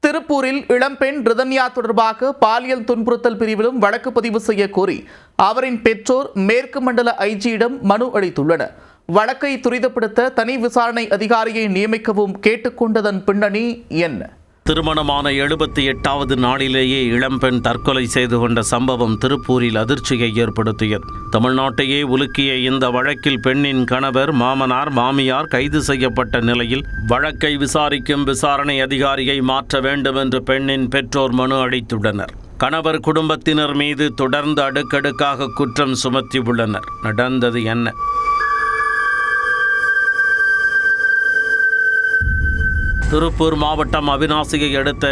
திருப்பூரில் இளம்பெண் ரிதன்யா தொடர்பாக பாலியல் துன்புறுத்தல் பிரிவிலும் வழக்கு பதிவு செய்ய கோரி அவரின் பெற்றோர் மேற்கு மண்டல ஐஜியிடம் மனு அளித்துள்ளனர். வழக்கை துரிதப்படுத்த தனி விசாரணை அதிகாரியை நியமிக்கவும் கேட்டுக்கொண்டதன் பின்னணி என்ன? திருமணமான 78வது நாளிலேயே இளம்பெண் தற்கொலை செய்து கொண்ட சம்பவம் திருப்பூரில் அதிர்ச்சியை ஏற்படுத்தியது. தமிழ்நாட்டையே உலுக்கிய இந்த வழக்கில் பெண்ணின் கணவர், மாமனார், மாமியார் கைது செய்யப்பட்ட நிலையில் வழக்கை விசாரிக்கும் விசாரணை அதிகாரியை மாற்ற வேண்டும் என்று பெண்ணின் பெற்றோர் மனு அளித்துள்ளனர். கணவர் குடும்பத்தினர் மீது தொடர்ந்து அடுக்கடுக்காக குற்றம் சுமத்தியுள்ளனர். நடந்தது என்ன? திருப்பூர் மாவட்டம் அவிநாசியை அடுத்த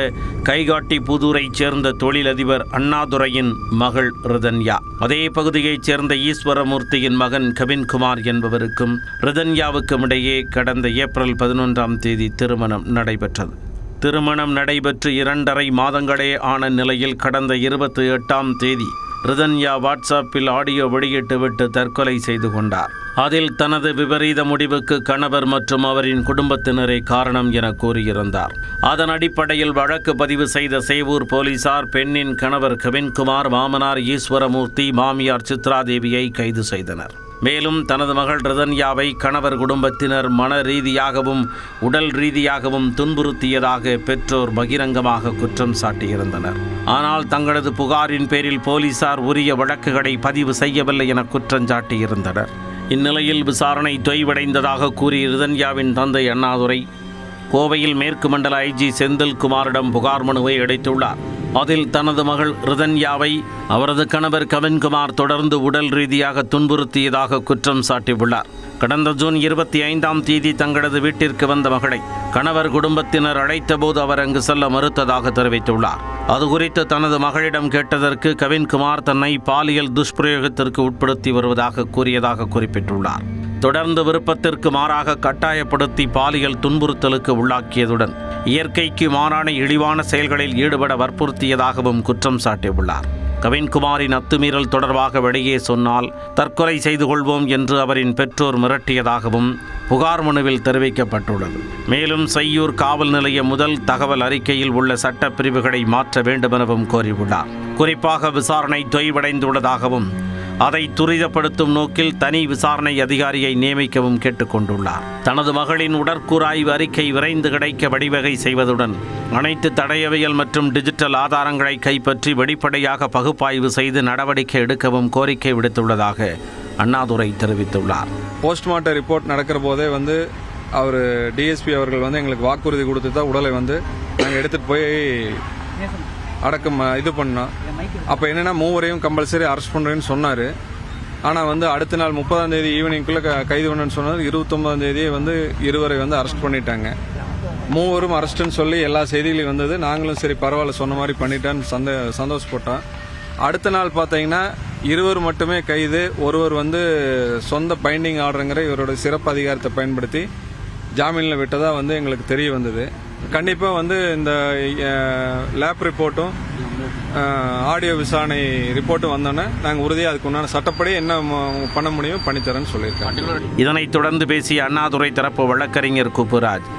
கைகாட்டி புதூரைச் சேர்ந்த தொழிலதிபர் அண்ணாதுரையின் மகள் ரிதன்யா, அதே பகுதியைச் சேர்ந்த ஈஸ்வரமூர்த்தியின் மகன் கவின்குமார் என்பவருக்கும் ரிதன்யாவுக்கும் இடையே கடந்த ஏப்ரல் 11ஆம் தேதி திருமணம் நடைபெற்றது. திருமணம் நடைபெற்று 2.5 மாதங்களே ஆன நிலையில் கடந்த 28ஆம் தேதி ரிதன்யா வாட்ஸ்அப்பில் ஆடியோ வெளியிட்டுவிட்டு தற்கொலை செய்து கொண்டார். அதில் தனது விபரீத முடிவுக்கு கணவர் மற்றும் அவரின் குடும்பத்தினரே காரணம் என கூறியிருந்தார். அதன் அடிப்படையில் வழக்கு பதிவு செய்த சேவூர் போலீசார் பெண்ணின் கணவர் கவின்குமார், மாமனார் ஈஸ்வரமூர்த்தி, மாமியார் சித்ராதேவியை கைது செய்தனர். மேலும் தனது மகள் ரிதன்யாவை கணவர் குடும்பத்தினர் மன ரீதியாகவும் உடல் ரீதியாகவும் துன்புறுத்தியதாக பெற்றோர் பகிரங்கமாக குற்றம் சாட்டியிருந்தனர். ஆனால் தங்களது புகாரின் பேரில் போலீசார் உரிய வழக்குகளை பதிவு செய்யவில்லை என குற்றம் சாட்டியிருந்தனர். இந்நிலையில் விசாரணை தொய்வடைந்ததாக கூறி ரிதன்யாவின் தந்தை அண்ணாதுரை கோவையில் மேற்கு மண்டல ஐஜி செந்தில்குமாரிடம் புகார் மனுவை அளித்துள்ளார். அதில் தனது மகள் ரிதன்யாவை அவரது கணவர் கவின்குமார் தொடர்ந்து உடல் ரீதியாக துன்புறுத்தியதாக குற்றம் சாட்டியுள்ளார். கடந்த ஜூன் 25ஆம் தேதி தங்களது வீட்டிற்கு வந்த மகளை கணவர் குடும்பத்தினர் அழைத்தபோது அவர் அங்கு செல்ல மறுத்ததாக தெரிவித்துள்ளார். அது குறித்து தனது மகளிடம் கேட்டதற்கு கவின்குமார் தன்னை பாலியல் துஷ்பிரயோகத்திற்கு உட்படுத்தி வருவதாக கூறியதாக குறிப்பிட்டுள்ளார். தொடர்ந்து விருப்பத்திற்கு மாறாக கட்டாயப்படுத்தி பாலியல் துன்புறுத்தலுக்கு உள்ளாக்கியதுடன் இயற்கைக்கு மாறான இழிவான செயல்களில் ஈடுபட வற்புறுத்தியதாகவும் குற்றம் சாட்டியுள்ளார். கவின்குமாரின் அத்துமீறல் தொடர்பாக வெளியே சொன்னால் தற்கொலை செய்து கொள்வோம் என்று அவரின் பெற்றோர் மிரட்டியதாகவும் புகார் மனுவில் தெரிவிக்கப்பட்டுள்ளது. மேலும் செய்யூர் காவல் நிலைய முதல் தகவல் அறிக்கையில் உள்ள சட்ட பிரிவுகளை மாற்ற வேண்டுமெனவும் கோரியுள்ளார். குறிப்பாக விசாரணை தொய்வடைந்துள்ளதாகவும் அதை துரிதப்படுத்தும் நோக்கில் தனி விசாரணை அதிகாரியை நியமிக்கவும் கேட்டுக்கொண்டுள்ளார். தனது மகளின் உடற்கூறாய்வு அறிக்கை விரைந்து கிடைக்க வழிவகை செய்வதுடன் அனைத்து தடயவியல் மற்றும் டிஜிட்டல் ஆதாரங்களை கைப்பற்றி வெளிப்படையாக பகுப்பாய்வு செய்து நடவடிக்கை எடுக்கவும் கோரிக்கை விடுத்துள்ளதாக அண்ணாதுரை தெரிவித்துள்ளார். போஸ்ட்மார்ட்டம் ரிப்போர்ட் நடக்கிற போதே அவர் டிஎஸ்பி அவர்கள் எங்களுக்கு வாக்குறுதி கொடுத்து தான் உடலை நாங்கள் எடுத்துகிட்டு போய் அடக்கம் இது பண்ணோம். அப்போ என்னென்னா மூவரையும் கம்பல்சரி அரெஸ்ட் பண்ணுறேன்னு சொன்னார். ஆனால் அடுத்த நாள் 30ஆம் தேதி ஈவினிங்குள்ளே கைது பண்ணணும்னு சொன்னார். 29ஆம் தேதியே இருவரை அரெஸ்ட் பண்ணிட்டாங்க. மூவரும் அரெஸ்ட்டுன்னு சொல்லி எல்லா செய்திகளையும் வந்தது. நாங்களும் சரி பரவாயில்ல சொன்ன மாதிரி பண்ணிட்டான்னு சந்தோஷப்பட்டோம். அடுத்த நாள் பார்த்தீங்கன்னா இருவர் மட்டுமே கைது. ஒருவர் சொந்த பைண்டிங் ஆர்டருங்கிற இவரோட சிறப்பு அதிகாரத்தை பயன்படுத்தி ஜாமீனில் விட்டதாக எங்களுக்கு தெரிய வந்தது. கண்டிப்பாக இந்த லேப் ரிப்போர்ட்டும் ஆடியோ விசாரணை ரிப்போர்ட்டும் வந்தோன்னே நாங்கள் உறுதியாக அதுக்கு உண்டான சட்டப்படி என்ன பண்ண முடியுமோ பண்ணித்தரேன்னு சொல்லியிருக்காங்க. இதனைத் தொடர்ந்து பேசிய அண்ணாதுரை தரப்பு வழக்கறிஞர் குப்புராஜ்,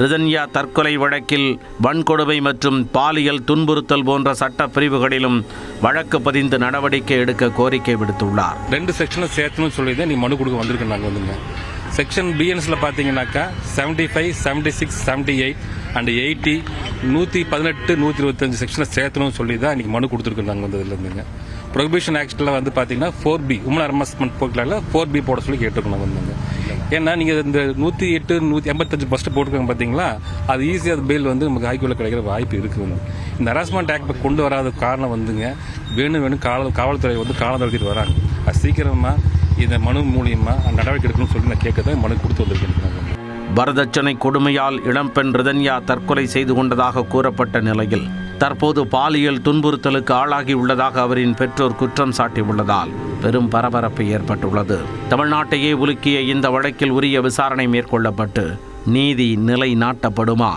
ரிதன்யா தற்கொலை வழக்கில் வன்கொடுமை மற்றும் பாலியல் துன்புறுத்தல் போன்ற சட்ட பிரிவுகளிலும் வழக்கு பதிந்து நடவடிக்கை எடுக்க கோரிக்கை விடுத்துள்ளார். 2 செக்ஷனில் சேர்த்துன்னு சொல்லி தான் நீ மனு கொடுக்க வந்திருக்கு. நாங்கள் செக்ஷன் பிஎன்எஸ்ல பார்த்தீங்கன்னாக்கா 75, 76, 78 அண்ட் 80, 118, 125 செக்ஷனை சேர்த்தணும்னு சொல்லி தான் இன்னைக்கு மனு கொடுத்துருக்கு. நாங்கள் இருந்துங்க ப்ரொஹிபிஷன் ஆக்டில் பார்த்தீங்கன்னா 4B உமன் ஹராஸ்மெண்ட் போர்ட்டில் 4B போட சொல்லி கேட்டிருக்கோம். ஏன்னா நீங்கள் இந்த 108, 185 ஃபஸ்ட்டு போட்டுருக்காங்க பார்த்தீங்களா, அது ஈஸியாக அது பெயில் நமக்கு ஹைகோர்ட்டில் கிடைக்கிற வாய்ப்பு இருக்குது. இந்த ஹராஸ்மெண்ட் ஆக்ட் கொண்டு வராத காரணம் வேணும் காவல்துறை காலம் தடுத்திட்டு வராங்க. அது சீக்கிரமாக இந்த மனு மூலியமா நடவடிக்கை எடுக்கணும்னு சொல்லி நான் கேட்க மனு கொடுத்து வந்திருக்கேன். வரதட்சணை கொடுமையால் இளம்பெண் ரிதன்யா தற்கொலை செய்து கொண்டதாக கூறப்பட்ட நிலையில் தற்போது பாலியல் துன்புறுத்தலுக்கு ஆளாகி உள்ளதாக அவரின் பெற்றோர் குற்றம் சாட்டியுள்ளதால் பெரும் பரபரப்பு ஏற்பட்டுள்ளது. தமிழ்நாட்டையே உலுக்கிய இந்த வழக்கில் உரிய விசாரணை மேற்கொள்ளப்பட்டு நீதி நிலைநாட்டப்படுமா?